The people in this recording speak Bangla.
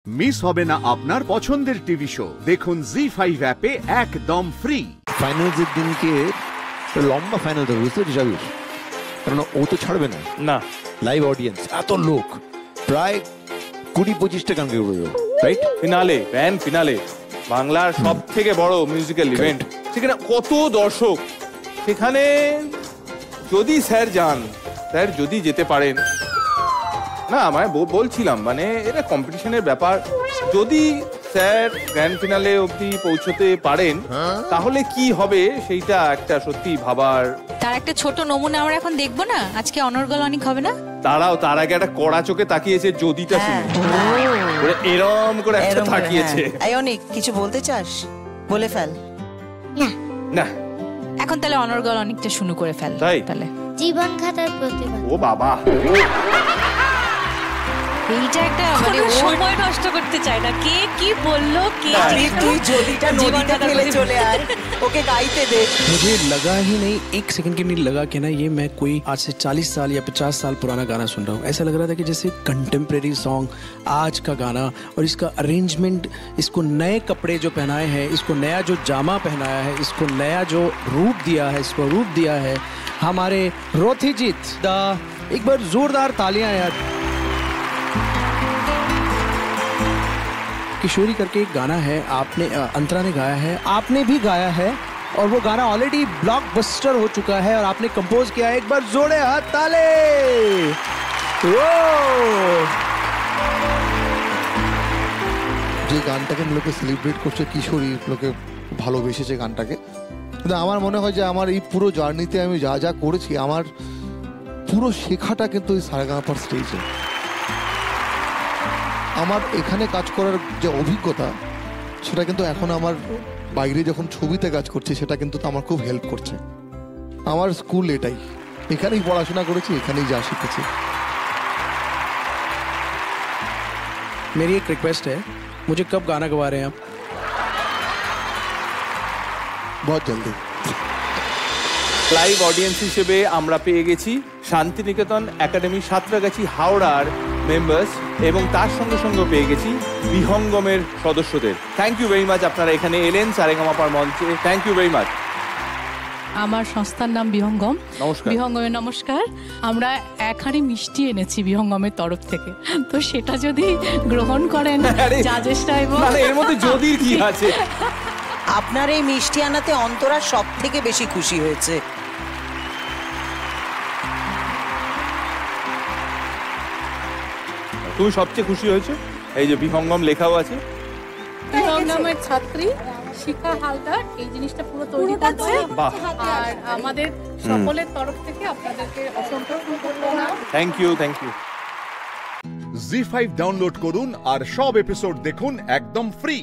মিস হবে না আপনার পছন্দের টিভি শো, দেখুন জি5 অ্যাপে একদম ফ্রি। ফাইনালসের দিনকে লম্বা ফাইনাল তো বুঝতে পারছি, কারণ ও তো ছাড়বে না। না, লাইভ অডিয়েন্স, এত লোক, প্রায় 20-25টা গান গেয়ে উঠবে, রাইট? ফিনালে, গ্র্যান্ড ফিনালে, বাংলার সব থেকে বড় মিউজিক্যাল ইভেন্ট, সেখানে কত দর্শক। সেখানে যদি স্যার যান, স্যার যদি যেতে পারেন, না মানে বলছিলাম মানে এটা কম্পিটিশনের ব্যাপার, যদি স্যার গ্র্যান্ড ফিনালে অবধি পৌঁছতে পারেন তাহলে কি হবে সেইটা একটা সত্যি ভাবার। তার একটা ছোট নমুনা আমরা এখন দেখবো না, আজকে অনর্গল অনেক হবে না? তারাও তার আগে একটা কড়া চোখে তাকিয়েছে যদিটা শুনে, এরম করে একটা তাকিয়েছে। অনেক কিছু বলতে চাস, বলে ফেল। না এখন তাহলে অনর্গল অনেকটা শুরু করে ফেল। তাই তাহলে জীবন খাতার প্রতিভা। ও বাবা, এইটা একটা মানে সময় নষ্ট করতে চায় না, কে কি বললো, কে তুই জলিটা নদীতে ফেলে চলে আয়, ওকে গাইতে দে। मुझे लगा ही नहीं, एक सेकंड के लिए लगा कि ना ये मैं कोई आज से 40 साल या 50 साल पुराना गाना सुन रहा हूँ। ऐसा लग रहा था कि जैसे कंटेम्प्रेरी सॉन्ग, आज का गाना, और इसका अरेंजमेंट, इसको नए कपड़े जो पहनाए हैं, इसको नया जो जामा पहनाया है, इसको नया जो रूप दिया है, इसको रूप दिया है हमारे रोथीजीत दा। एक बार जोरदार तालियां यार। किशोरी करके एक गाना है, आपने अंतरा ने गाया है, आपने भी गाया है, और वो गाना ऑलरेडी ब्लॉकबस्टर हो चुका है और आपने कंपोज किया है। एक बार जोड़े हाथ ताले। যে গানটাকে লোকে সেলিব্রেট করছে, কিশোরী লোকে ভালোবেসেছে গানটাকে, কিন্তু আমার মনে হয় যে আমার এই পুরো জার্নিতে আমি যা যা করেছি, আমার পুরো শেখাটা কিন্তু এই সারেগামাপার স্টেজে। আমার এখানে কাজ করার যে অভিজ্ঞতা, সেটা কিন্তু এখন আমার বাইরে যখন ছবিতে কাজ করছি, সেটা কিন্তু আমার খুব হেল্প করছে। আমার স্কুল এটাই, এখানেই পড়াশোনা করেছি, এখানেই যা শিখেছি। मेरी एक रिक्वेस्ट है, मुझे कब गाना गवा रहे हैं आप? बहुत जल्दी। লাইভ অডিয়েন্স হিসেবে আমরা পেয়ে গেছি শান্তিনিকেতন একাডেমি সাঁতরাগাছি হাওড়ার মেম্বার্স, এবং তার সঙ্গে সঙ্গে পেয়ে গেছি বিহঙ্গমের সদস্যদের। থ্যাংক ইউ ভেরি মাচ, আপনারা এখানে এলেন সারেগামাপার মঞ্চে, থ্যাংক ইউ ভেরি মাচ। আমার সংস্থার নাম বিহঙ্গম। নমস্কার। বিহঙ্গমের নমস্কার। আমরা এক হাঁড়ি মিষ্টি এনেছি বিহঙ্গমের তরফ থেকে, তো সেটা যদি গ্রহণ করেন জাজেসরা। এবং এর মধ্যে যদি কি আছে, আপনার এই মিষ্টি আনাতে অন্তরা সব থেকে বেশি খুশি হয়েছে। তুমি সবচেয়ে খুশি হয়েছে? এই যে বিহঙ্গম লেখাও আছে। বিহঙ্গমের ছাত্রী শিখা হালদার এই জিনিসটা পুরো তৈরি করছে, আর আমাদের সকলের তরফ থেকে আপনাদেরকে অসংখ্য ধন্যবাদ। Thank you, thank you. Zee five download করুন আর সব এপিসোড দেখুন একদম ফ্রি।